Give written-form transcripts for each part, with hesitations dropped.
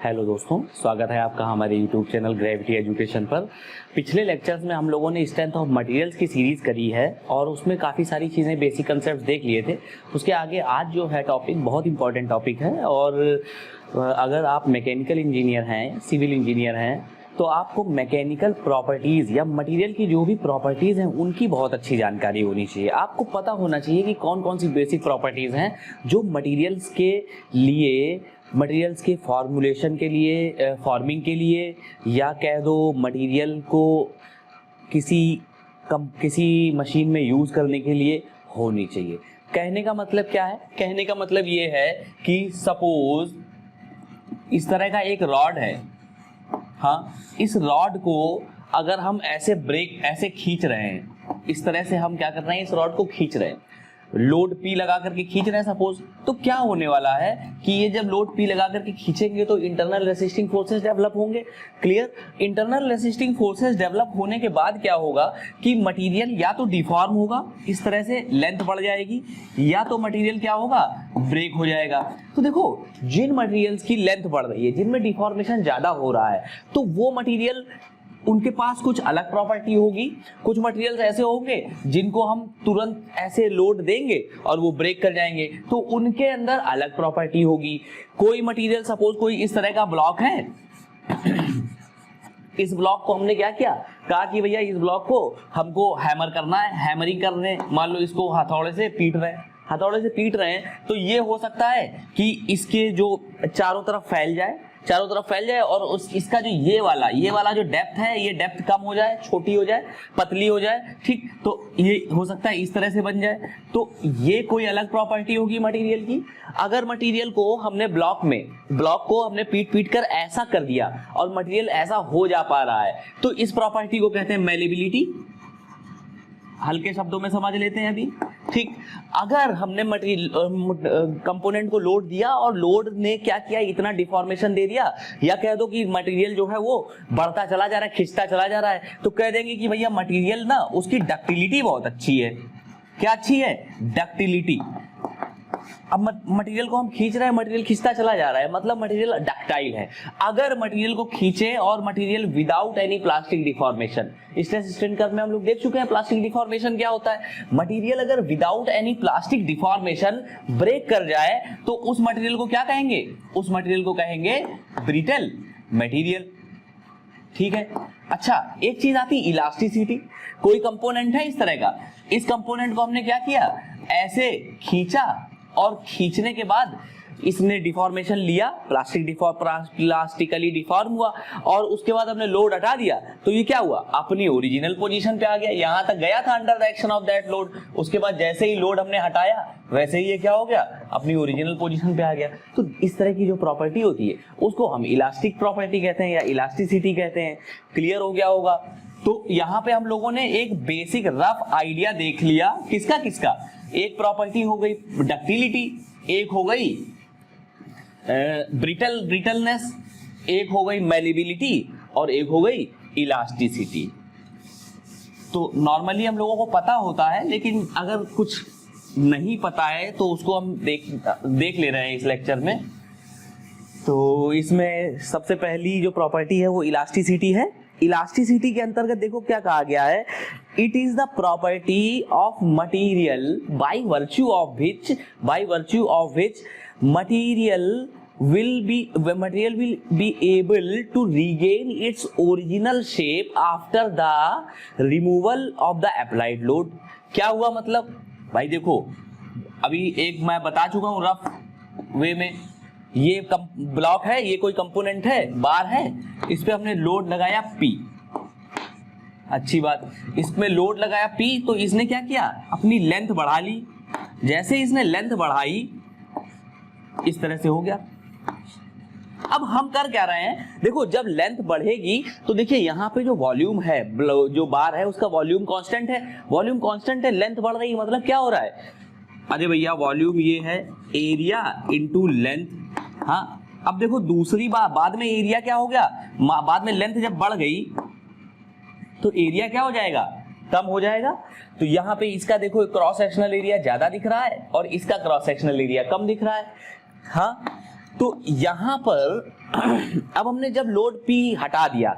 Hello दोस्तों, स्वागत है आपका हमारे यूट्यूब चैनल ग्रेविटी एजुकेशन पर। पिछले लेक्चर्स में हम लोगों ने स्ट्रेंथ ऑफ मटेरियल्स की सीरीज़ करी है और उसमें काफ़ी सारी चीज़ें, बेसिक कंसेप्ट देख लिए थे। उसके आगे आज जो है टॉपिक बहुत इंपॉर्टेंट टॉपिक है और अगर आप मैकेनिकल इंजीनियर हैं, सिविल इंजीनियर हैं, तो आपको मैकेनिकल प्रॉपर्टीज़ या मटेरियल की जो भी प्रॉपर्टीज़ हैं उनकी बहुत अच्छी जानकारी होनी चाहिए। आपको पता होना चाहिए कि कौन कौन सी बेसिक प्रॉपर्टीज़ हैं जो मटेरियल्स के लिए, मटेरियल्स के फॉर्मुलेशन के लिए, फॉर्मिंग के लिए, या कह दो मटेरियल को किसी मशीन में यूज़ करने के लिए होनी चाहिए। कहने का मतलब क्या है? कहने का मतलब ये है कि सपोज इस तरह का एक रॉड है, हाँ, इस रॉड को अगर हम ऐसे खींच रहे हैं, इस तरह से हम क्या कर रहे हैं, इस रॉड को खींच रहे हैं, लोड P लगा करके खींच रहे हैं सपोज, तो क्या होने वाला है कि ये जब लोड P लगा करके खींचेंगे तो इंटरनल रेसिस्टिंग फोर्सेस डेवलप होंगे। Clear? Internal resisting forces develop होने के बाद क्या होगा कि मटेरियल या तो डिफॉर्म होगा, इस तरह से लेंथ बढ़ जाएगी, या तो मटेरियल क्या होगा, ब्रेक हो जाएगा। तो देखो, जिन मटेरियल्स की लेंथ बढ़ रही है, जिनमें डिफॉर्मेशन ज्यादा हो रहा है, तो वो मटेरियल, उनके पास कुछ अलग प्रॉपर्टी होगी। कुछ मटेरियल्स ऐसे होंगे जिनको हम तुरंत ऐसे लोड देंगे और वो ब्रेक कर जाएंगे, तो उनके अंदर अलग प्रॉपर्टी होगी। कोई मटेरियल, सपोज कोई इस तरह का ब्लॉक है, इस ब्लॉक को हमने क्या किया, कहा कि भैया इस ब्लॉक को हमको हैमर करना है, हैमरिंग कर रहे हैं, मान लो इसको हथौड़े से पीट रहे हैं, हथौड़े से पीट रहे हैं, तो ये हो सकता है कि इसके जो चारों तरफ फैल जाए और इसका जो ये वाला जो डेप्थ है, ये डेप्थ कम हो जाए, छोटी हो जाए, पतली हो जाए, ठीक, तो ये हो सकता है इस तरह से बन जाए। तो ये कोई अलग प्रॉपर्टी होगी मटेरियल की। अगर मटेरियल को हमने ब्लॉक को हमने पीट कर ऐसा कर दिया और मटेरियल ऐसा हो जा पा रहा है, तो इस प्रॉपर्टी को कहते हैं मैलिबिलिटी। हल्के शब्दों में समझ लेते हैं अभी, ठीक। अगर हमने मटेरियल कंपोनेंट को लोड दिया और लोड ने क्या किया, इतना डिफॉर्मेशन दे दिया, या कह दो कि मटेरियल जो है वो बढ़ता चला जा रहा है, खिंचता चला जा रहा है, तो कह देंगे कि भैया मटेरियल ना, उसकी डक्टिलिटी बहुत अच्छी है। क्या अच्छी है? डक्टिलिटी। अब मटेरियल को हम खींच रहे हैं, मटेरियल खिंचता चला जा रहा है, मतलब मटेरियल डक्टाइल है। अगर मटेरियल को खींचे और material without any plastic deformation, stress strain curve में हम लोग देख चुके हैं प्लास्टिक डिफॉर्मेशन क्या होता है। मटेरियल अगर without any plastic deformation break कर जाए तो उस मटेरियल को क्या कहेंगे? उस मटेरियल को कहेंगे ब्रिटल मटेरियल, ठीक है। अच्छा, एक चीज आती है इलास्टिसिटी। कोई कंपोनेंट है इस तरह का, इस कंपोनेंट को हमने क्या किया, ऐसे खींचा और खींचने के बाद इसने डिफॉर्मेशन लिया, प्लास्टिकली डिफॉर्म हुआ, और उसके बाद हमने लोड हटा दिया, तो ये क्या हुआ, अपनी ओरिजिनल पोजीशन पे आ गया। यहां तक गया था under the action of that load, उसके बाद जैसे ही लोड हमने हटाया वैसे ही ये क्या हो गया, अपनी ओरिजिनल पोजीशन पे आ गया। तो इस तरह की जो प्रॉपर्टी होती है उसको हम इलास्टिक प्रॉपर्टी कहते हैं या इलास्टिसिटी कहते हैं। क्लियर हो गया होगा? तो यहाँ पे हम लोगों ने एक बेसिक रफ आइडिया देख लिया, किसका, एक प्रॉपर्टी हो गई डक्टिलिटी, एक हो गई ब्रिटलनेस, एक हो गई मैलिबिलिटी और एक हो गई इलास्टिसिटी। तो नॉर्मली हम लोगों को पता होता है, लेकिन अगर कुछ नहीं पता है तो उसको हम देख ले रहे हैं इस लेक्चर में। तो इसमें सबसे पहली जो प्रॉपर्टी है वो इलास्टिसिटी है। इलास्टिसिटी के अंतर्गत देखो क्या कहा गया है, it is the property of material by virtue of which material will be able to regain its original shape after the removal of the applied load। क्या हुआ मतलब? भाई देखो, अभी एक मैं बता चुका हूं रफ वे में, ये ब्लॉक है, ये कोई कंपोनेंट है, बार है, इस पे हमने लोड लगाया P। अच्छी बात, इसमें लोड लगाया P, तो इसने क्या किया, अपनी लेंथ बढ़ा ली। जैसे इसने लेंथ बढ़ाई, इस तरह से हो गया। अब हम कर क्या रहे हैं, देखो जब लेंथ बढ़ेगी तो देखिए यहाँ पे जो वॉल्यूम है, जो बार है, उसका वॉल्यूम कांस्टेंट है, लेंथ बढ़ रही है, मतलब क्या हो रहा है, अरे भैया वॉल्यूम ये है एरिया इनटू लेंथ। हाँ, अब देखो दूसरी बार बाद में एरिया क्या हो गया, बाद में लेंथ जब बढ़ गई तो एरिया क्या हो जाएगा, कम हो जाएगा। तो यहाँ पे इसका देखो क्रॉस सेक्शनल एरिया ज्यादा दिख रहा है और इसका क्रॉस सेक्शनल एरिया कम दिख रहा है। हाँ, तो यहां पर अब हमने जब लोड P हटा दिया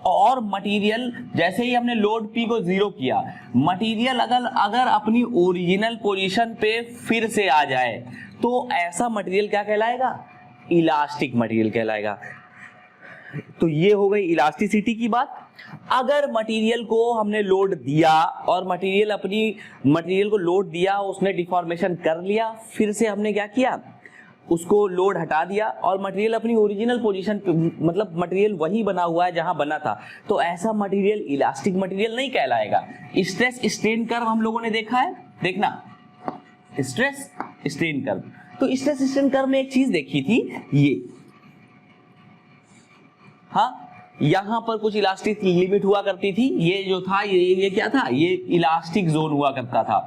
और मटेरियल जैसे ही हमने लोड P को जीरो किया, मटेरियल अगर अपनी ओरिजिनल पोजीशन पे फिर से आ जाए तो ऐसा मटेरियल क्या कहलाएगा? इलास्टिक मटेरियल कहलाएगा। तो ये हो गई इलास्टिसिटी की बात। अगर मटेरियल को हमने लोड दिया और मटेरियल को लोड दिया, उसने डिफॉर्मेशन कर लिया, फिर से हमने क्या किया, उसको लोड हटा दिया और मटेरियल अपनी ओरिजिनल पोजीशन पे, मतलब मटेरियल वही बना हुआ है जहां बना था, तो ऐसा मटेरियल इलास्टिक मटेरियल नहीं कहलाएगा। स्ट्रेस स्ट्रेन कर्व हम लोगों ने देखा है, देखना स्ट्रेस स्ट्रेन कर्व। तो स्ट्रेस स्ट्रेन कर्व में एक चीज देखी थी, ये हाँ यहां पर कुछ इलास्टिक लिमिट हुआ करती थी, ये जो था ये क्या था, ये इलास्टिक जोन हुआ करता था।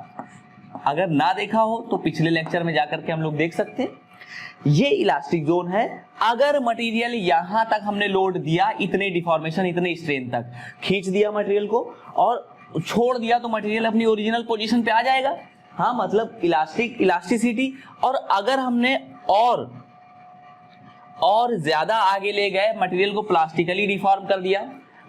अगर ना देखा हो तो पिछले लेक्चर में जाकर के हम लोग देख सकते हैं। ये इलास्टिक जोन है। अगर मटेरियल यहां तक हमने लोड दिया, इतने डिफॉर्मेशन इतने स्ट्रेन तक खींच दिया मटेरियल को और छोड़ दिया, तो मटेरियल अपनी ओरिजिनल पोजीशन पे आ जाएगा। हाँ मतलब इलास्टिसिटी। और अगर हमने और ज्यादा आगे ले गए, मटेरियल को प्लास्टिकली डिफॉर्म कर दिया,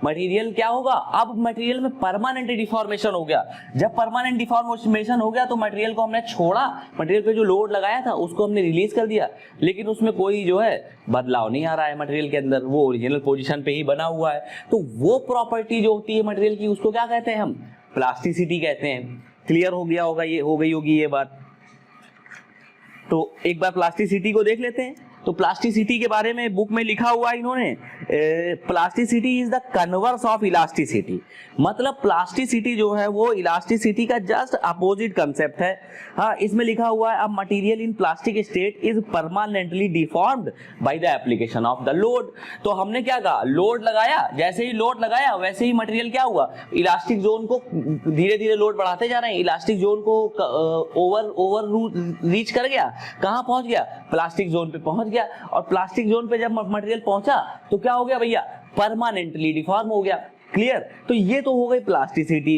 मटेरियल क्या होगा, अब मटेरियल में परमानेंट डिफॉर्मेशन हो गया। जब परमानेंट डिफॉर्मेशन हो गया तो मटेरियल को हमने छोड़ा, मटेरियल पे जो लोड लगाया था उसको हमने रिलीज कर दिया, लेकिन उसमें कोई जो है बदलाव नहीं आ रहा है मटेरियल के अंदर, वो ओरिजिनल पोजीशन पे ही बना हुआ है। तो वो प्रॉपर्टी जो होती है मटेरियल की, उसको क्या कहते हैं हम? प्लास्टिसिटी कहते हैं। क्लियर हो गया होगा, ये हो गई होगी ये बात। तो एक बार प्लास्टिसिटी को देख लेते हैं। तो प्लास्टिसिटी के बारे में बुक में लिखा हुआ है इन्होंने, plasticity is the converse of elasticity. मतलब प्लास्टिसिटी जो है वो इलास्टिसिटी का जस्ट अपोजिट कंसेप्ट है। हाँ, इसमें लिखा हुआ है, a material in plastic state is permanently deformed by the application of the load. तो हमने क्या कहा, लोड लगाया, जैसे ही लोड लगाया वैसे ही मटेरियल क्या हुआ, इलास्टिक जोन को धीरे धीरे लोड बढ़ाते जा रहे हैं, इलास्टिक जोन को ओवर रीच कर गया, कहां पहुंच गया, प्लास्टिक जोन पे पहुंच गया। और प्लास्टिक जोन पे जब मटेरियल पहुंचा तो क्या हो गया भैया, परमानेंटली डिफॉर्म हो गया। क्लियर? तो ये तो हो गई प्लास्टिसिटी।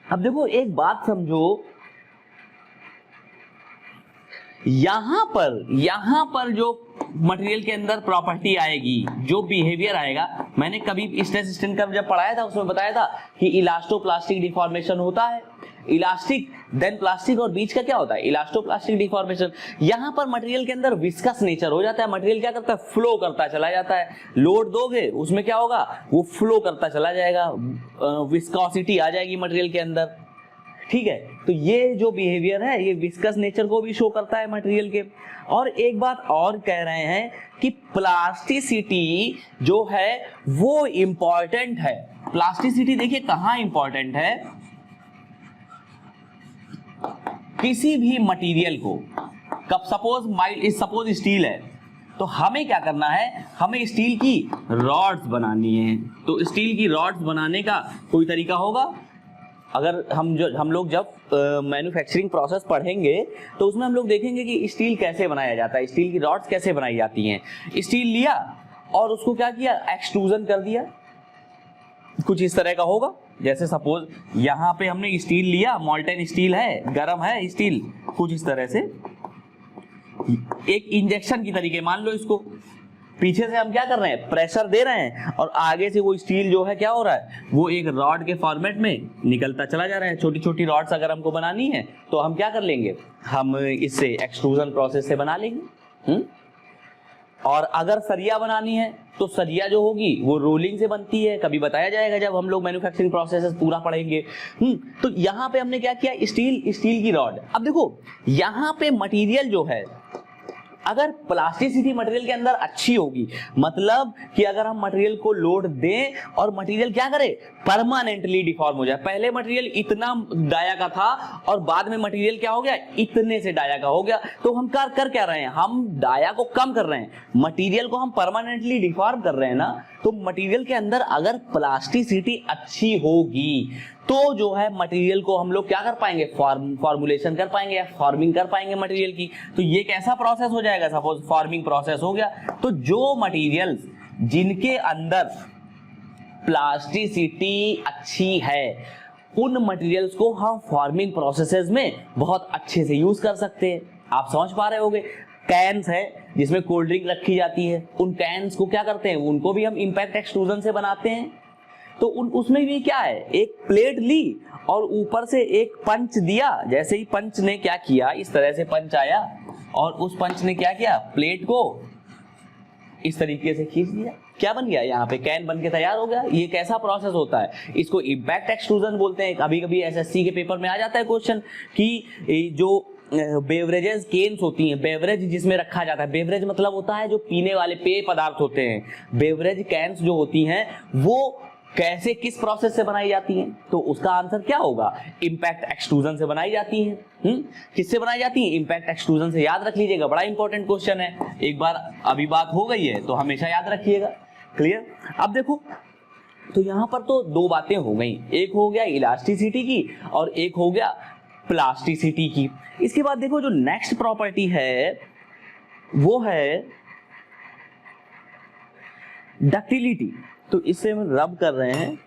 अब देखो एक बात समझो, यहां पर जो मटेरियल के अंदर प्रॉपर्टी आएगी, जो बिहेवियर आएगा, मैंने कभी स्ट्रेस स्ट्रेन कर्व जब पढ़ाया था उसमें बताया था कि इलास्टोप्लास्टिक डिफॉर्मेशन होता है, इलास्टिक देन प्लास्टिक, और बीच का क्या होता है, इलास्टोप्लास्टिक डिफॉर्मेशन। यहां पर मटेरियल के अंदर विस्कस नेचर हो जाता है, मटेरियल क्या करता है, फ्लो करता चला जाता है। लोड दोगे उसमें क्या होगा, वो फ्लो करता चला जाएगा, विस्कोसिटी आ जाएगी मटेरियल के अंदर। ठीक है, तो ये जो बिहेवियर है ये विस्कस नेचर को भी शो करता है मटेरियल के। और एक बात और कह रहे हैं कि प्लास्टिसिटी जो है वो इंपॉर्टेंट है। प्लास्टिसिटी देखिए कहां इंपॉर्टेंट है, किसी भी मटेरियल को, कब सपोज स्टील है, तो हमें क्या करना है, हमें स्टील की रॉड्स बनानी है। तो स्टील की रॉड्स बनाने का कोई तरीका होगा। अगर हम लोग जब मैन्युफैक्चरिंग प्रोसेस पढ़ेंगे तो उसमें हम लोग देखेंगे कि स्टील कैसे बनाया जाता है, स्टील की रॉड्स कैसे बनाई जाती हैं। स्टील लिया और उसको क्या किया, एक्सट्रूजन कर दिया, कुछ इस तरह का होगा। जैसे सपोज यहाँ पे हमने स्टील लिया, मॉल्टेन स्टील है, गरम है स्टील, कुछ इस तरह से एक इंजेक्शन की तरीके मान लो इसको, पीछे से हम क्या कर रहे हैं, प्रेशर दे रहे हैं और आगे से वो स्टील जो है क्या हो रहा है, वो एक रॉड के फॉर्मेट में निकलता चला जा रहा है। छोटी छोटी रॉड्स अगर हमको बनानी है तो हम क्या कर लेंगे, हम इससे एक्सट्रूजन प्रोसेस से बना लेंगे। और अगर सरिया बनानी है तो सरिया जो होगी वो रोलिंग से बनती है, कभी बताया जाएगा जब हम लोग मैन्युफैक्चरिंग प्रोसेस पूरा पढ़ेंगे। तो यहाँ पे हमने क्या किया, स्टील की रॉड। अब देखो यहाँ पे मटेरियल जो है, अगर प्लास्टिसिटी मटेरियल के अंदर अच्छी होगी, मतलब कि अगर हम मटेरियल को लोड दें और मटेरियल क्या करे, परमानेंटली डिफॉर्म हो जाए। पहले मटेरियल इतना डाया का था और बाद में मटेरियल क्या हो गया, इतने से डाया का हो गया, तो हम कर क्या रहे हैं, हम डाया को कम कर रहे हैं, मटेरियल को हम परमानेंटली डिफॉर्म कर रहे हैं ना। तो मटेरियल के अंदर अगर प्लास्टिसिटी अच्छी होगी तो जो है मटेरियल को हम लोग क्या कर पाएंगे, फॉर्मुलेशन कर पाएंगे या फॉर्मिंग कर पाएंगे मटेरियल की। तो ये कैसा प्रोसेस हो जाएगा, सपोज फॉर्मिंग प्रोसेस हो गया। तो जो मटेरियल्स जिनके अंदर प्लास्टिसिटी अच्छी है उन मटेरियल्स को हम फॉर्मिंग प्रोसेसेस में बहुत अच्छे से यूज कर सकते हैं। आप समझ पा रहे होगे, कैन्स है, जिसमें कोल्ड ड्रिंक रखी जाती है, उन कैंस को क्या करते हैं, उनको भी हम इंपैक्ट एक्सट्रूजन से बनाते हैं। तो उसमें भी क्या है, एक प्लेट ली और ऊपर से एक पंच दिया। जैसे ही पंच ने क्या किया, इस तरह से पंच आया और उस पंच ने क्या किया, प्लेट को इस तरीके से खींच दिया, क्या बन गया, यहाँ पे कैन बन के तैयार हो गया। ये कैसा प्रोसेस होता है, इसको इंपैक्ट एक्सट्रूजन बोलते हैं। कभी कभी एसएससी के पेपर में आ जाता है क्वेश्चन कि जो बेवरेजेस केन्स होती हैं, बेवरेज जिसमें रखा जाता है, बेवरेज मतलब होता है जो पीने वाले पेय पदार्थ होते हैं, बेवरेज कैन्स जो होती हैं वो कैसे किस प्रोसेस से बनाई जाती हैं, तो उसका आंसर क्या होगा, इंपैक्ट एक्सट्रूजन से बनाई जाती हैं। किससे बनाई जाती हैं, इंपैक्ट एक्सट्रूजन से। याद रख लीजिएगा, बड़ा इंपॉर्टेंट क्वेश्चन है, एक बार अभी बात हो गई है तो हमेशा याद रखिएगा। क्लियर। अब देखो, तो यहां पर तो दो बातें हो गई, एक हो गया इलास्टिसिटी की और एक हो गया प्लास्टिसिटी की। इसके बाद देखो जो नेक्स्ट प्रॉपर्टी है वो है डक्टिलिटी। तो इससे हम रब कर रहे हैं,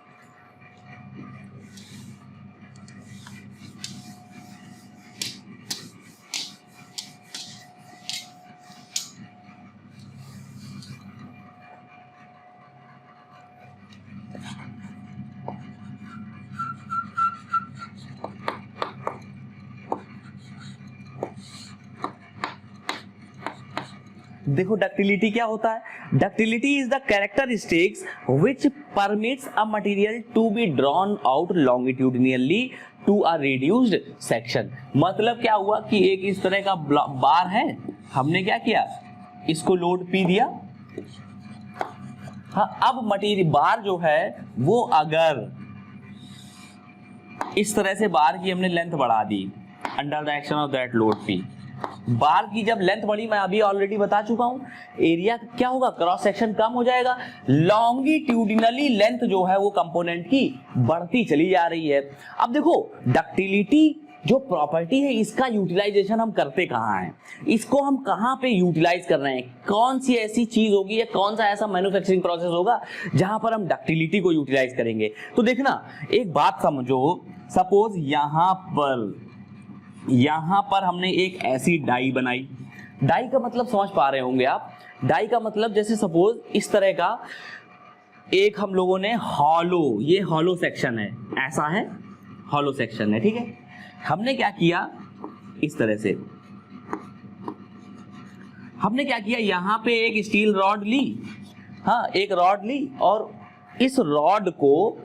देखो डक्टिलिटी क्या होता है, ductility is the characteristics which permits a material to be drawn out longitudinally to a reduced section. मतलब क्या हुआ कि एक इस तरह का बार है, हमने क्या किया, इसको लोड पी दिया। हाँ, अब मटेरियल बार जो है वो अगर इस तरह से बार की हमने लेंथ बढ़ा दी under the action of that load P, बार की जब लेंथ बढ़ी, मैं अभी ऑलरेडी बता चुका हूं, एरिया क्या होगा, क्रॉस सेक्शन कम हो जाएगा, लॉन्गिट्यूडिनली लेंथ जो है वो कंपोनेंट की बढ़ती चली जा रही है। अब देखो डक्टिलिटी जो प्रॉपर्टी है इसका यूटिलाइजेशन हम करते कहाँ हैं, इसको हम कहाँ पे यूटिलाइज कर रहे हैं, कौन सी ऐसी चीज होगी या कौन सा ऐसा मैन्युफैक्चरिंग प्रोसेस होगा जहां पर हम डक्टिलिटी को यूटिलाइज करेंगे। तो देखना, एक बात समझो, सपोज यहां पर हमने एक ऐसी डाई बनाई। डाई का मतलब समझ पा रहे होंगे आप, डाई का मतलब जैसे सपोज इस तरह का एक हम लोगों ने हॉलो, ये हॉलो सेक्शन है, ऐसा है हॉलो सेक्शन है, ठीक है। हमने क्या किया, इस तरह से हमने क्या किया, यहां पे एक स्टील रॉड ली, हाँ एक रॉड ली और इस रॉड को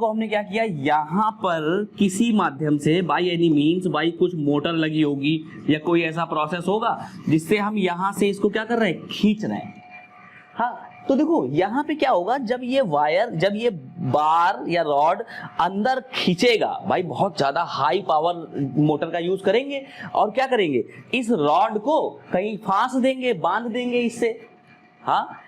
हमने क्या किया, यहां पर किसी माध्यम से बाय एनी मीन्स, बाय कुछ मोटर लगी होगी या कोई ऐसा प्रोसेस होगा जिससे हम यहां से इसको क्या कर रहे हैं, खींच रहे हैं। हाँ, तो देखो यहां पे क्या होगा, जब ये वायर, जब ये बार या रॉड अंदर खींचेगा, भाई बहुत ज्यादा हाई पावर मोटर का यूज करेंगे और क्या करेंगे, इस रॉड को कहीं फांस देंगे, बांध देंगे इससे। हाँ,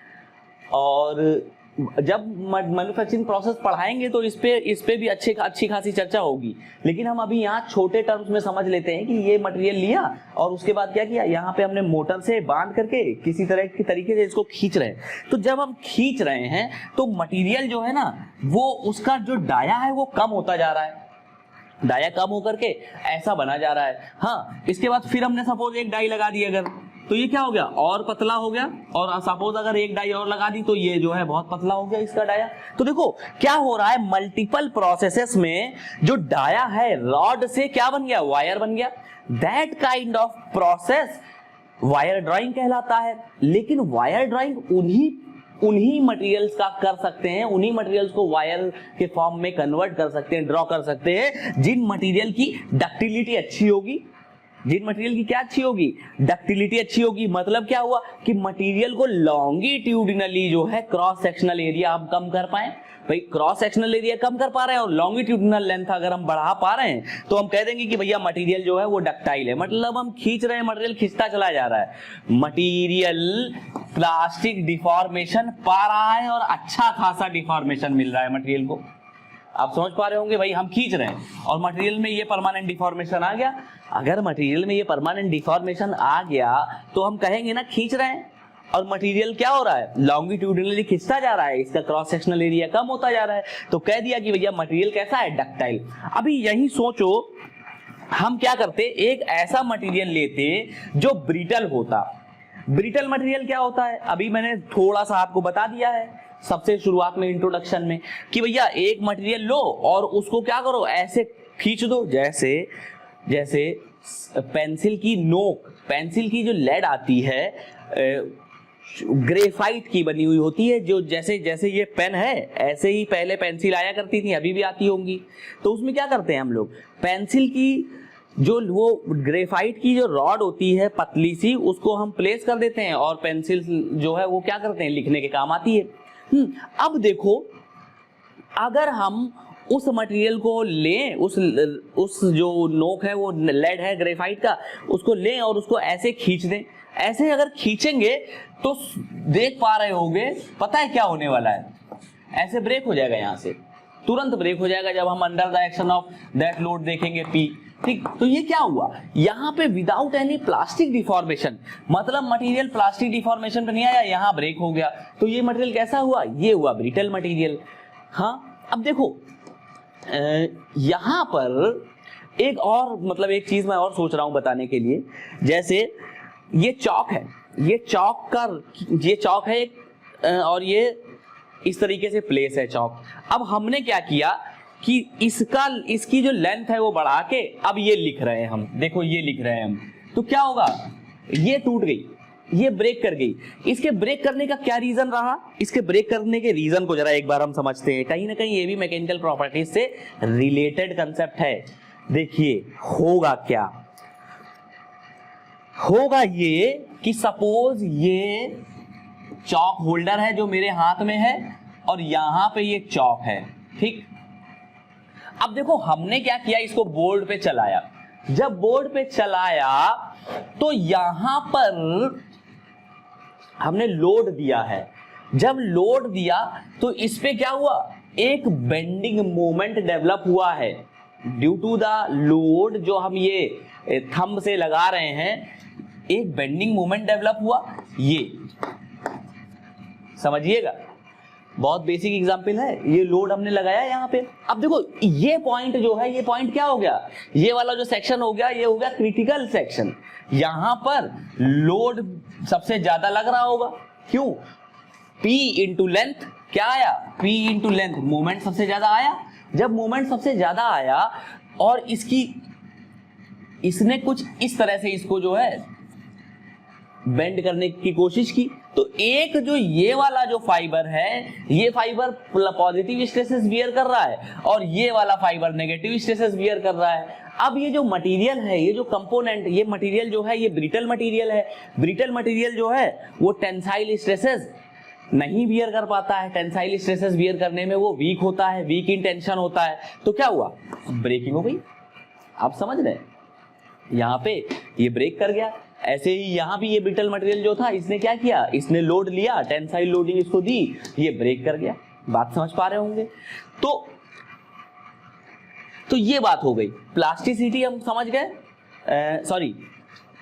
और जब मैन्युफैक्चरिंग प्रोसेस पढ़ाएंगे तो इस पे भी अच्छी खासी चर्चा होगी, लेकिन हम अभी यहाँ छोटे टर्म्स में समझ लेते हैं कि ये मटेरियल लिया और उसके बाद क्या किया, यहाँ पे हमने मोटर से बांध करके किसी तरह के तरीके से इसको खींच रहे हैं। तो जब हम खींच रहे हैं तो मटेरियल जो है ना, वो उसका जो डाया है वो कम होता जा रहा है, डाया कम होकर के ऐसा बना जा रहा है। हाँ, इसके बाद फिर हमने सपोज एक डाई लगा दी अगर, तो ये क्या हो गया, और पतला हो गया, और सपोज अगर एक डाई और लगा दी तो ये जो है बहुत पतला हो गया इसका डाया। तो देखो क्या हो रहा है, मल्टीपल प्रोसेसेस में जो डाया है रॉड से क्या बन गया, वायर बन गया। That kind of process wire drawing कहलाता है। लेकिन वायर ड्राइंग उन्हीं मटेरियल्स का कर सकते हैं, उन्हीं मटेरियल्स को वायर के फॉर्म में कन्वर्ट कर सकते हैं, ड्रॉ कर सकते हैं, जिन मटेरियल की डक्टिलिटी अच्छी होगी, जिन मटेरियल की क्या अच्छी होगी, डक्टिलिटी अच्छी होगी। मतलब क्या हुआ कि मटेरियल को लॉन्गिट्यूडिनली जो है क्रॉस सेक्शनल एरिया हम कम कर पाए। भाई क्रॉस सेक्शनल एरिया कम कर पा रहे हैं और लॉन्गिट्यूडिनल लेंथ अगर हम बढ़ा पा रहे हैं तो हम कह देंगे कि भैया मटेरियल जो है वो डक्टाइल है। मतलब हम खींच रहे हैं, मटेरियल खींचता चला जा रहा है, मटेरियल प्लास्टिक डिफॉर्मेशन पा रहा है और अच्छा खासा डिफॉर्मेशन मिल रहा है मटेरियल को। आप समझ पा रहे होंगे, भाई हम खींच रहे हैं और मटेरियल में ये परमानेंट डिफॉर्मेशन आ गया। अगर मटेरियल में ये परमानेंट डिफॉर्मेशन आ गया तो हम कहेंगे ना खींच रहे हैं, और मटेरियल क्या हो रहा है, लॉन्गिट्यूडिनली खिंचता जा रहा है, इसका क्रॉस सेक्शनल एरिया कम होता जा रहा है, तो कह दिया कि भैया मटेरियल कैसा है, डक्टाइल। अभी यही सोचो हम क्या करते, एक ऐसा मटेरियल लेते जो ब्रिटल होता। ब्रिटल मटेरियल क्या होता है, अभी मैंने थोड़ा सा आपको बता दिया है सबसे शुरुआत में इंट्रोडक्शन में कि भैया एक मटेरियल लो और उसको क्या करो, ऐसे खींच दो, जैसे जैसे पेंसिल की नोक, पेंसिल की जो लेड आती है ग्रेफाइट की बनी हुई होती है, जो जैसे जैसे ये पेन है ऐसे ही पहले पेंसिल आया करती थी, अभी भी आती होंगी। तो उसमें क्या करते हैं हम लोग, पेंसिल की जो वो ग्रेफाइट की जो रॉड होती है पतली सी, उसको हम प्लेस कर देते हैं और पेंसिल जो है वो क्या करते हैं, लिखने के काम आती है। अब देखो, अगर हम उस मटेरियल को लें, उस जो नोक है वो लेड है ग्रेफाइट का, उसको लें और उसको ऐसे खींच दें, ऐसे अगर खींचेंगे तो देख पा रहे होंगे, पता है क्या होने वाला है, ऐसे ब्रेक हो जाएगा, यहां से तुरंत ब्रेक हो जाएगा जब हम under the action of that load देखेंगे P। ठीक, तो ये क्या हुआ यहाँ पे, विदाउट एनी प्लास्टिक डिफॉर्मेशन, मतलब मटेरियल प्लास्टिक डिफॉर्मेशन पे नहीं आया, यहाँ ब्रेक हो गया। तो ये मटेरियल कैसा हुआ, ये हुआ ब्रिटल मटेरियल। हाँ, अब देखो यहाँ पर एक और, मतलब एक चीज मैं और सोच रहा हूं बताने के लिए, जैसे ये चौक है, ये चौक है एक, और ये इस तरीके से प्लेस है चौक। अब हमने क्या किया कि इसकी जो लेंथ है वो बढ़ा के अब ये लिख रहे हैं हम, देखो ये लिख रहे हैं हम, तो क्या होगा, ये टूट गई, ये ब्रेक कर गई। इसके ब्रेक करने का क्या रीजन रहा, इसके ब्रेक करने के रीजन को जरा एक बार हम समझते हैं, कहीं ना कहीं ये भी मैकेनिकल प्रॉपर्टीज से रिलेटेड कंसेप्ट है। देखिए होगा क्या, होगा ये कि सपोज ये चॉक होल्डर है जो मेरे हाथ में है और यहां पे ये चॉक है, ठीक। अब देखो हमने क्या किया, इसको बोर्ड पे चलाया, जब बोर्ड पे चलाया तो यहां पर हमने लोड दिया है, जब लोड दिया तो इस पे क्या हुआ, एक बेंडिंग मोमेंट डेवलप हुआ है ड्यू टू द लोड, जो हम ये थंब से लगा रहे हैं, एक बेंडिंग मोमेंट डेवलप हुआ, ये समझिएगा, बहुत बेसिक एग्जांपल है, ये लोड हमने लगाया यहां पे। अब देखो ये पॉइंट जो है, ये पॉइंट क्या हो गया, ये वाला जो सेक्शन हो गया, ये हो गया क्रिटिकल सेक्शन, यहां पर लोड सबसे ज्यादा लग रहा होगा, क्यों, P इंटू लेंथ क्या आया, P इंटू लेंथ, मोमेंट सबसे ज्यादा आया। जब मोमेंट सबसे ज्यादा आया और इसने कुछ इस तरह से इसको जो है बेंड करने की कोशिश की, तो एक जो ये वाला जो फाइबर है, ये फाइबर पॉजिटिव स्ट्रेसेस बियर कर रहा है और ये वाला फाइबर नेगेटिव स्ट्रेसेस बियर कर रहा है। अब ये जो मटेरियल है, ये जो कंपोनेंट, ये मटेरियल जो है ये ब्रिटल मटेरियल है, ब्रिटल मटेरियल जो है वो टेंसाइल स्ट्रेसेस नहीं बियर कर पाता है, टेंसाइल स्ट्रेसेस बियर करने में वो वीक होता है, वीक इन टेंशन होता है, तो क्या हुआ, ब्रेकिंग हो गई। आप समझ रहे हैं, यहाँ पे ये ब्रेक कर गया। ऐसे ही यहाँ भी ये ब्रिटल मटेरियल जो था, इसने क्या किया, इसने लोड लिया, टेंसाइल लोडिंग इसको दी, ये ब्रेक कर गया। बात समझ पा रहे होंगे। तो ये बात हो गई, प्लास्टिसिटी हम समझ गए, सॉरी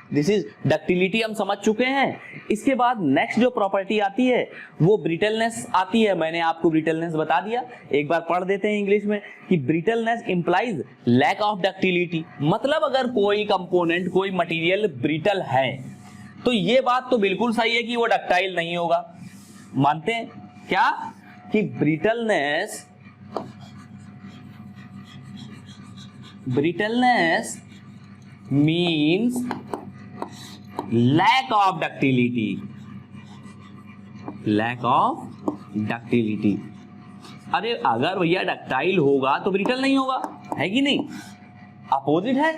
दिस इज डक्टिलिटी हम समझ चुके हैं। इसके बाद नेक्स्ट जो प्रॉपर्टी आती है वो ब्रिटलनेस आती है। मैंने आपको ब्रिटलनेस बता दिया, एक बार पढ़ देते हैं इंग्लिश में कि brittleness implies lack of ductility, मतलब अगर कोई कंपोनेंट, कोई मटेरियल ब्रिटल है तो ये बात तो बिल्कुल सही है कि वो डक्टाइल नहीं होगा। मानते हैं क्या कि brittleness means lack of ductility, lack of ductility. अरे अगर भैया डक्टाइल होगा तो ब्रिटल नहीं होगा, है कि नहीं, अपोजिट है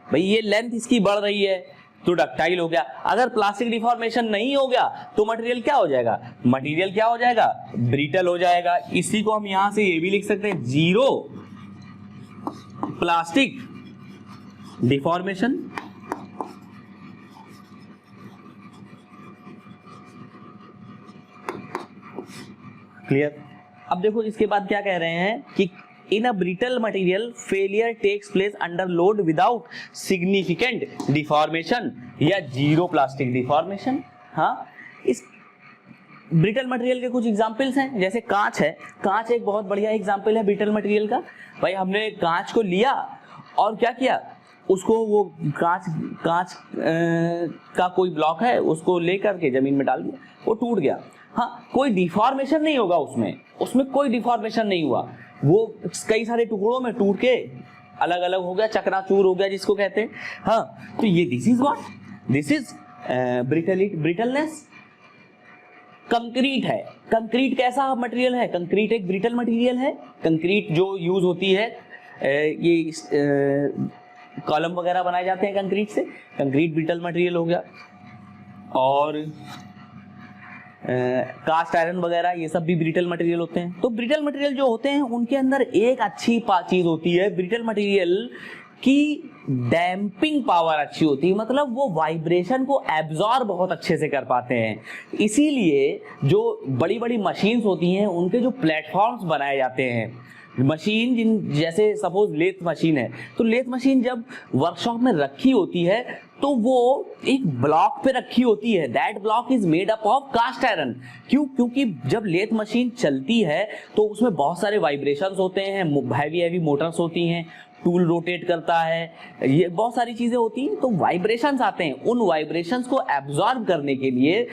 भाई, ये लेंथ इसकी बढ़ रही है तो डक्टाइल हो गया। अगर प्लास्टिक डिफॉर्मेशन नहीं हो गया तो मटेरियल क्या हो जाएगा, मटेरियल क्या हो जाएगा, ब्रिटल हो जाएगा। इसी को हम यहां से ये भी लिख सकते हैं, जीरो प्लास्टिक डिफॉर्मेशन। क्लियर। अब देखो इसके बाद क्या कह रहे हैं कि in a brittle material failure takes place under load without significant deformation या जीरो प्लास्टिक डिफॉर्मेशन। हाँ, इस ब्रिटल मटेरियल के कुछ एग्जांपल्स हैं, जैसे कांच है, कांच एक बहुत बढ़िया एग्जांपल है ब्रिटल मटेरियल का। भाई हमने कांच को लिया और क्या किया, उसको वो कांच कांच का कोई ब्लॉक है, उसको लेकर के जमीन में डाल दिया, वो टूट गया। हाँ, कोई डिफॉर्मेशन नहीं होगा उसमें कोई डिफॉर्मेशन नहीं हुआ, वो कई सारे टुकड़ों में टूट के अलग अलग हो गया, चकनाचूर हो गया जिसको कहते हैं। हाँ, तो ये this is what, this is brittleness. Concrete है, कंक्रीट कैसा मटेरियल है? कंक्रीट एक ब्रिटल मटेरियल है। कंक्रीट जो यूज होती है, ये कॉलम वगैरह बनाए जाते हैं कंक्रीट से, कंक्रीट ब्रिटल मटेरियल हो गया। और कास्ट आयरन वगैरह ये सब भी ब्रिटल मटेरियल होते हैं। तो ब्रिटल मटेरियल जो होते हैं उनके अंदर एक अच्छी चीज होती है, ब्रिटल मटेरियल की डैम्पिंग पावर अच्छी होती है, मतलब वो वाइब्रेशन को एब्जॉर्ब बहुत अच्छे से कर पाते हैं। इसीलिए जो बड़ी बड़ी मशीन्स होती हैं उनके जो प्लेटफॉर्म्स बनाए जाते हैं, मशीन जिन जैसे सपोज लेथ मशीन है, तो लेथ मशीन जब वर्कशॉप में रखी होती है तो वो एक ब्लॉक पे रखी होती है, that block is made up of cast iron. क्यों? क्योंकि जब लेथ मशीन चलती है तो उसमें बहुत सारे वाइब्रेशंस होते हैं, हैवी हैवी मोटर्स होती हैं, टूल रोटेट करता है, ये बहुत सारी चीजें होती हैं, तो वाइब्रेशंस आते हैं। उन वाइब्रेशंस को एब्जॉर्ब करने के लिए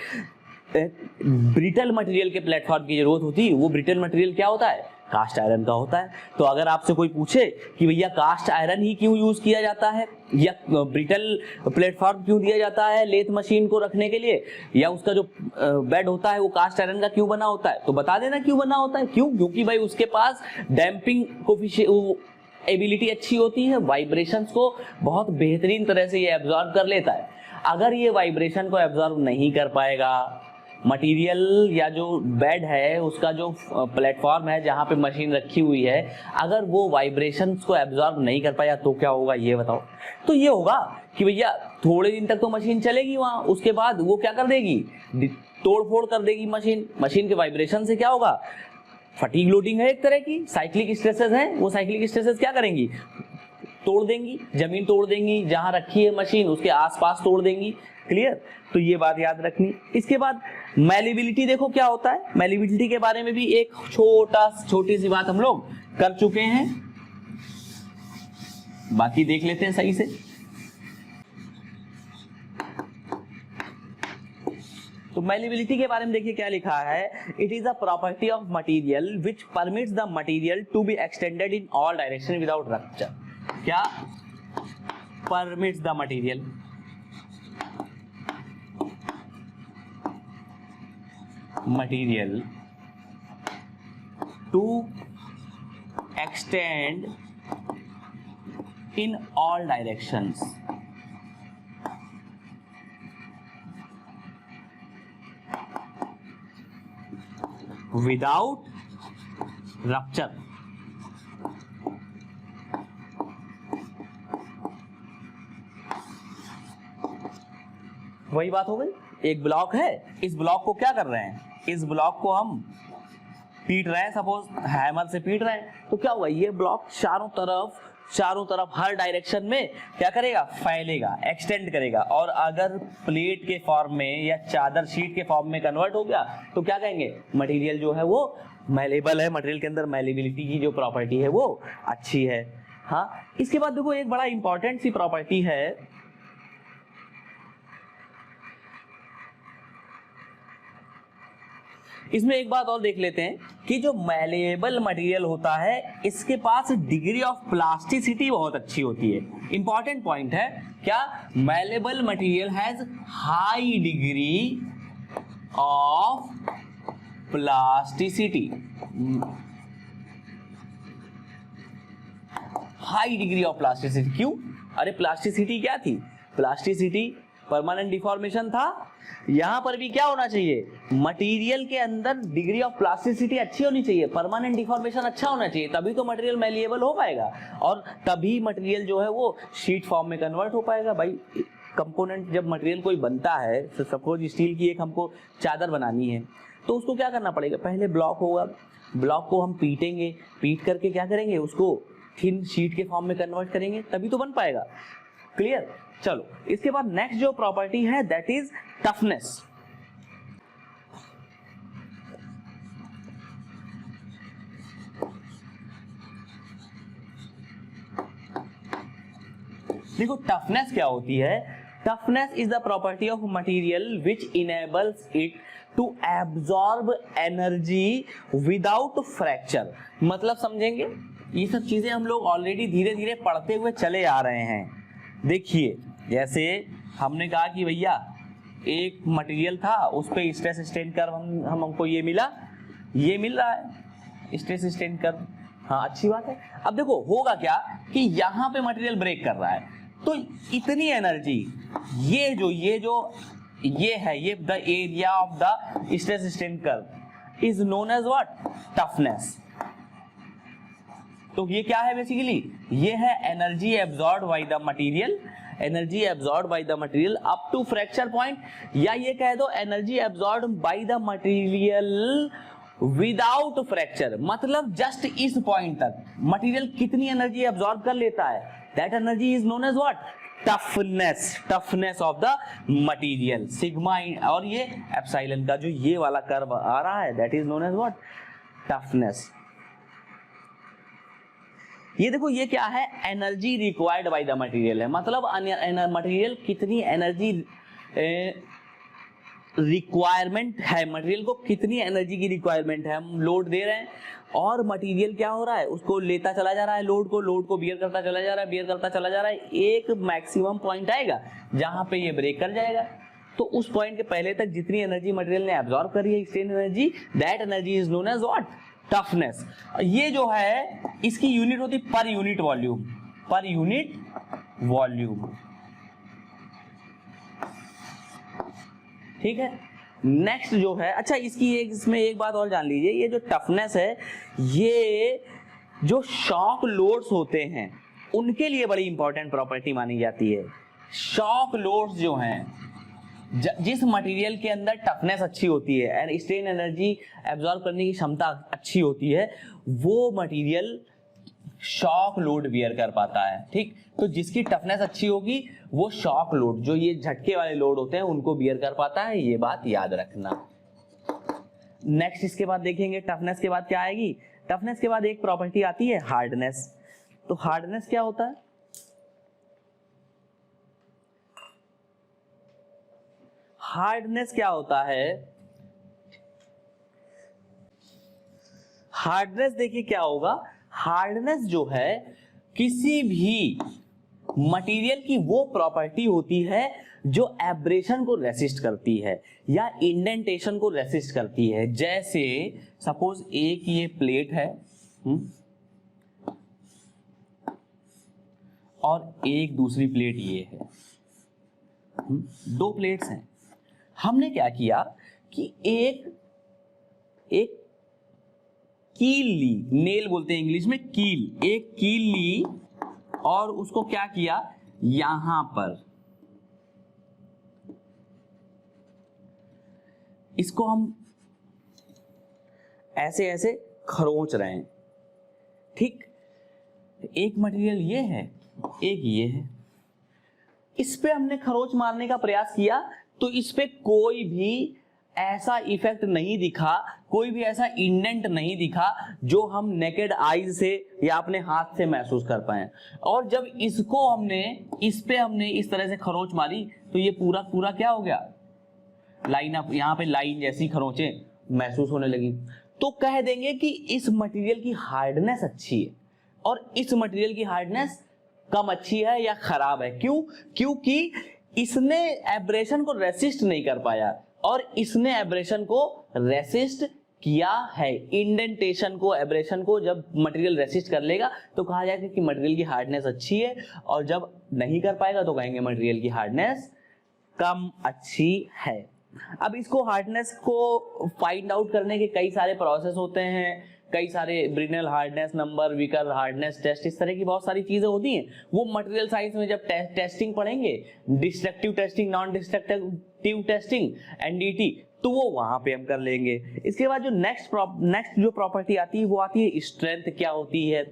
ब्रिटल मटेरियल के प्लेटफॉर्म की जरूरत होती है। वो ब्रिटल मटेरियल क्या होता है? कास्ट आयरन का होता है। तो अगर आपसे कोई पूछे कि भैया कास्ट आयरन ही क्यों यूज किया जाता है, या ब्रिटल प्लेटफॉर्म क्यों दिया जाता है लेथ मशीन को रखने के लिए, या उसका जो बेड होता है वो कास्ट आयरन का क्यों बना होता है, तो बता देना क्यों बना होता है। क्यों? क्योंकि भाई उसके पास डैम्पिंग कोफिशिएंट एबिलिटी अच्छी होती है, वाइब्रेशंस को बहुत बेहतरीन तरह से ये एब्जॉर्ब कर लेता है। अगर ये वाइब्रेशन को एब्जॉर्ब नहीं कर पाएगा, मटेरियल या जो बेड है उसका जो प्लेटफॉर्म है जहां पे मशीन रखी हुई है, अगर वो वाइब्रेशंस को एब्जॉर्ब नहीं कर पाया तो क्या होगा ये बताओ। तो ये होगा कि भैया थोड़े दिन तक तो मशीन चलेगी वहां, उसके बाद वो क्या कर देगी, तोड़ फोड़ कर देगी मशीन। मशीन के वाइब्रेशन से क्या होगा, फटीग लोडिंग है एक तरह की, साइक्लिक स्ट्रेसेस हैं, वो साइक्लिक स्ट्रेसेस क्या करेंगी, तोड़ देंगी, जमीन तोड़ देंगी, जहां रखी है मशीन उसके आसपास तोड़ देंगी। क्लियर? तो ये बात याद रखनी। इसके बाद मैलिबिलिटी देखो क्या होता है। मैलिबिलिटी के बारे में भी एक छोटी सी बात हम लोग कर चुके हैं, बाकी देख लेते हैं सही से। तो मैलिबिलिटी के बारे में देखिए क्या लिखा है, it is a property of material which permits the material to be extended in all direction without rupture. क्या? Permits the material, material to extend in all directions without rupture। वही बात हो गई, एक ब्लॉक है, इस ब्लॉक को क्या कर रहे हैं, इस ब्लॉक को हम पीट रहे हैं, सपोज हैमर से पीट रहे हैं, तो क्या हुआ, ये ब्लॉक चारों तरफ हर डायरेक्शन में क्या करेगा, फैलेगा, एक्सटेंड करेगा। और अगर प्लेट के फॉर्म में या चादर शीट के फॉर्म में कन्वर्ट हो गया तो क्या कहेंगे, मटेरियल जो है वो मैलेबल है, मटेरियल के अंदर मैलेबिलिटी की जो प्रॉपर्टी है वो अच्छी है। हाँ, इसके बाद देखो एक बड़ा इंपॉर्टेंट सी प्रॉपर्टी है, इसमें एक बात और देख लेते हैं कि जो मैलेबल मटेरियल होता है इसके पास डिग्री ऑफ प्लास्टिसिटी बहुत अच्छी होती है। इंपॉर्टेंट पॉइंट है क्या, malleable material has high degree of plasticity, high degree of plasticity. क्यों? अरे प्लास्टिसिटी क्या थी, प्लास्टिसिटी परमानेंट डिफॉर्मेशन था। यहां पर भी क्या होना चाहिए, मटेरियल के अंदर डिग्री ऑफ प्लास्टिसिटी अच्छी होनी चाहिए, परमानेंट डिफॉर्मेशन अच्छा होना चाहिए, तभी तो मटेरियल मैलिएबल हो पाएगा और तभी मटेरियल जो है वो शीट फॉर्म में कन्वर्ट हो पाएगा। भाई कंपोनेंट जब मटेरियल कोई बनता है, सपोज स्टील की एक हमको चादर बनानी है तो उसको क्या करना पड़ेगा, पहले ब्लॉक होगा, ब्लॉक को हम पीटेंगे, पीट करके क्या करेंगे, उसको थिन शीट के फॉर्म में कन्वर्ट करेंगे, तभी तो बन पाएगा। क्लियर? चलो इसके बाद नेक्स्ट जो प्रॉपर्टी है दैट इज टफनेस। देखो टफनेस क्या होती है, toughness is the property of material which enables it to absorb energy without fracture. मतलब समझेंगे, ये सब चीजें हम लोग ऑलरेडी धीरे धीरे पढ़ते हुए चले आ रहे हैं। देखिए जैसे हमने कहा कि भैया एक मटेरियल था, उस पे स्ट्रेस स्ट्रेन कर्व हमको ये मिल रहा है स्ट्रेस स्ट्रेन कर्व। हाँ अच्छी बात है। अब देखो होगा क्या कि यहाँ पे मटेरियल ब्रेक कर रहा है, तो इतनी एनर्जी ये है ये the area of the stress strain curve is known as what, toughness. तो ये क्या है बेसिकली, ये है energy absorbed by the material, energy absorbed by the material up to fracture point, या ये कह दो energy absorbed by the material without fracture. मतलब जस्ट इस पॉइंट तक मटेरियल कितनी एनर्जी एब्जॉर्ब कर लेता है, that energy is known as what, toughness of the material sigma. और ये एप्सिलॉन का जो ये वाला कर्व आ रहा है that is known as what, toughness. ये देखो ये क्या है, energy required by the material है, मतलब मटेरियल कितनी एनर्जी रिक्वायरमेंट है, मटेरियल को कितनी एनर्जी की रिक्वायरमेंट है। हम लोड दे रहे हैं और मटेरियल क्या हो रहा है, उसको लेता चला जा रहा है, लोड को बियर करता चला जा रहा है, एक मैक्सिमम पॉइंट आएगा जहां पे ये ब्रेक कर जाएगा। तो उस पॉइंट के पहले तक जितनी एनर्जी मटेरियल ने एब्जॉर्ब करी है strain energy, that energy is known as what, toughness. ये जो है इसकी यूनिट होती पर यूनिट वॉल्यूम, ठीक है। नेक्स्ट जो है, अच्छा इसमें एक बात और जान लीजिए, ये जो टफनेस है ये जो शॉक लोड्स होते हैं उनके लिए बड़ी इंपॉर्टेंट प्रॉपर्टी मानी जाती है। शॉक लोड्स जो हैं, जिस मटेरियल के अंदर टफनेस अच्छी होती है एंड स्ट्रेन एनर्जी एब्जॉर्ब करने की क्षमता अच्छी होती है, वो मटेरियल शॉक लोड बियर कर पाता है, ठीक। तो जिसकी टफनेस अच्छी होगी वो शॉक लोड, जो ये झटके वाले लोड होते हैं उनको बियर कर पाता है, ये बात याद रखना। नेक्स्ट इसके बाद देखेंगे टफनेस के बाद क्या आएगी, टफनेस के बाद एक प्रॉपर्टी आती है हार्डनेस। तो हार्डनेस क्या होता है, हार्डनेस क्या होता है, हार्डनेस देखिए क्या होगा, हार्डनेस जो है किसी भी मटेरियल की वो प्रॉपर्टी होती है जो एब्रेशन को रेसिस्ट करती है या इंडेंटेशन को रेसिस्ट करती है। जैसे सपोज एक ये प्लेट है और एक दूसरी प्लेट ये है, दो प्लेट्स हैं। हमने क्या किया कि एक कील ली, नेल बोलते हैं इंग्लिश में कील, एक कील ली और उसको क्या किया, यहां पर इसको हम ऐसे ऐसे खरोंच रहे हैं, ठीक। एक मटेरियल ये है, एक ये है, इस पे हमने खरोंच मारने का प्रयास किया तो इस पे कोई भी ऐसा इफेक्ट नहीं दिखा, कोई भी ऐसा इंडेंट नहीं दिखा जो हम नेकेड आईज से या अपने हाथ से महसूस कर पाए। और जब इसको इस पे हमने इस तरह से खरोंच मारी तो ये पूरा क्या हो गया, लाइन अप, यहाँ पे लाइन जैसी खरोंचे महसूस होने लगी। तो कह देंगे कि इस मटेरियल की हार्डनेस अच्छी है और इस मटेरियल की हार्डनेस कम अच्छी है या खराब है। क्यों? क्योंकि इसने एब्रेशन को रेसिस्ट नहीं कर पाया और इसने एब्रेशन को रेसिस्ट किया है। इंडेंटेशन को, एब्रेशन को जब मटेरियल रेसिस्ट कर लेगा तो कहा जाएगा कि मटेरियल की हार्डनेस अच्छी है, और जब नहीं कर पाएगा तो कहेंगे मटेरियल की हार्डनेस कम अच्छी है। अब इसको हार्डनेस को फाइंड आउट करने के कई सारे प्रोसेस होते हैं, कई सारे Brinell hardness number, Vicker hardness test, इस तरह की बहुत सारी चीजें होती हैं। वो मटेरियल साइंस में जब टेस्टिंग पढ़ेंगे, destructive testing, non destructive testing, NDT, तो वो वहां पे हम कर लेंगे। इसके बाद जो नेक्स्ट जो प्रॉपर्टी आती है वो आती है स्ट्रेंथ। क्या होती है?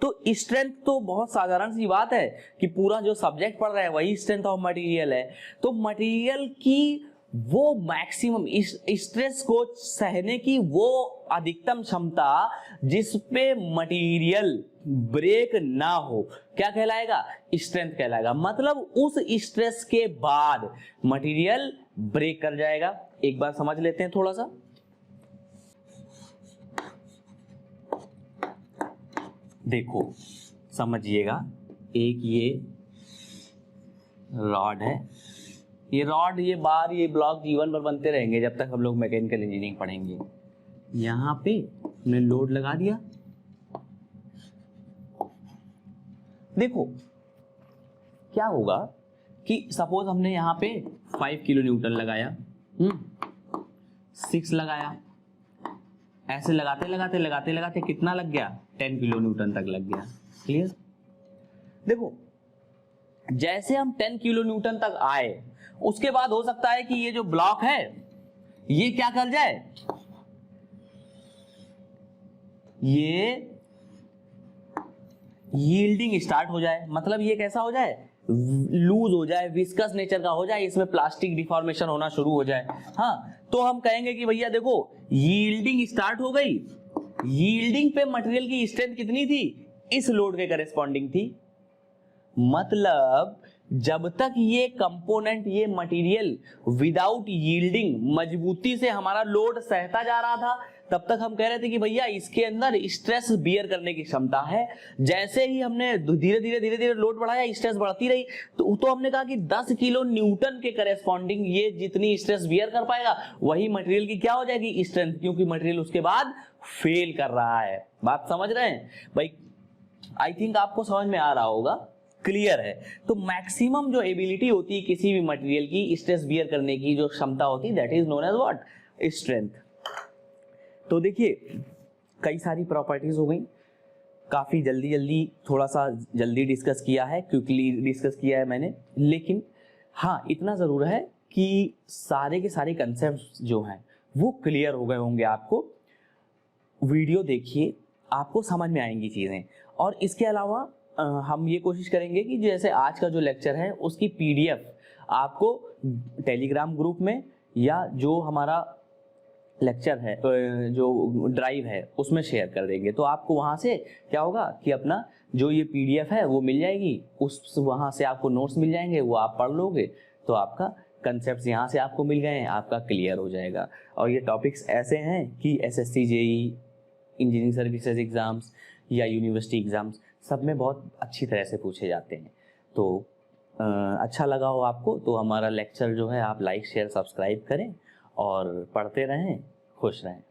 तो स्ट्रेंथ तो बहुत साधारण सी बात है कि पूरा जो सब्जेक्ट पढ़ रहा है वही स्ट्रेंथ ऑफ मटेरियल है। तो मटेरियल की वो मैक्सिमम स्ट्रेस को सहने की वो अधिकतम क्षमता जिस पे मटेरियल ब्रेक ना हो, क्या कहलाएगा? स्ट्रेंथ कहलाएगा। मतलब उस स्ट्रेस के बाद मटेरियल ब्रेक कर जाएगा। एक बार समझ लेते हैं थोड़ा सा। देखो समझिएगा, एक ये रॉड है, ये रॉड, ये बार, ये ब्लॉक जीवन भर बनते रहेंगे जब तक हम लोग मैकेनिकल इंजीनियरिंग पढ़ेंगे। यहां पे हमने लोड लगा दिया। देखो क्या होगा कि सपोज हमने यहां पे 5 किलो न्यूटन लगाया, 6 लगाया, ऐसे लगाते लगाते लगाते लगाते कितना लग गया? 10 किलो न्यूटन तक लग गया। क्लियर? देखो जैसे हम 10 किलो न्यूटन तक आए, उसके बाद हो सकता है कि ये जो ब्लॉक है ये क्या कर जाए, ये यील्डिंग स्टार्ट हो जाए। मतलब ये कैसा हो जाए? लूज हो जाए, विस्कस नेचर का हो जाए, इसमें प्लास्टिक डिफॉर्मेशन होना शुरू हो जाए। हाँ, तो हम कहेंगे कि भैया देखो यील्डिंग स्टार्ट हो गई। यील्डिंग पे मटेरियल की स्ट्रेंथ कितनी थी? इस लोड के करेस्पॉन्डिंग थी। मतलब जब तक ये कंपोनेंट, ये मटेरियल विदाउट यील्डिंग मजबूती से हमारा लोड सहता जा रहा था, तब तक हम कह रहे थे कि भैया इसके अंदर स्ट्रेस बियर करने की क्षमता है। जैसे ही हमने धीरे धीरे धीरे धीरे लोड बढ़ाया, स्ट्रेस बढ़ती रही, तो हमने कहा कि 10 किलो न्यूटन के करेस्पॉन्डिंग ये जितनी स्ट्रेस बियर कर पाएगा वही मटेरियल की क्या हो जाएगी? स्ट्रेंथ, क्योंकि मटेरियल उसके बाद फेल कर रहा है। बात समझ रहे हैं भाई? आई थिंक आपको समझ में आ रहा होगा, क्लियर है। तो मैक्सिमम जो एबिलिटी होती है किसी भी मटेरियल की स्ट्रेस बियर करने की जो क्षमता होती है, that is known as what? Strength. तो देखिए कई सारी प्रॉपर्टीज हो गई, काफी जल्दी जल्दी, थोड़ा सा जल्दी डिस्कस किया है, क्विकली डिस्कस किया है मैंने, लेकिन हाँ इतना जरूर है कि सारे के सारे कंसेप्ट जो हैं वो क्लियर हो गए होंगे आपको। वीडियो देखिए, आपको समझ में आएंगी चीजें। और इसके अलावा हम ये कोशिश करेंगे कि जैसे आज का जो लेक्चर है उसकी पीडीएफ आपको टेलीग्राम ग्रुप में या जो हमारा लेक्चर है, जो ड्राइव है, उसमें शेयर कर देंगे। तो आपको वहां से क्या होगा कि अपना जो ये पीडीएफ है वो मिल जाएगी, उस वहां से आपको नोट्स मिल जाएंगे, वो आप पढ़ लोगे तो आपका कंसेप्ट यहाँ से आपको मिल गए हैं, आपका क्लियर हो जाएगा। और ये टॉपिक्स ऐसे हैं कि SSC, JE, engineering services exams या यूनिवर्सिटी एग्जाम्स, सब में बहुत अच्छी तरह से पूछे जाते हैं। तो अच्छा लगा हो आपको तो हमारा लेक्चर जो है आप लाइक, शेयर, सब्सक्राइब करें और पढ़ते रहें, खुश रहें।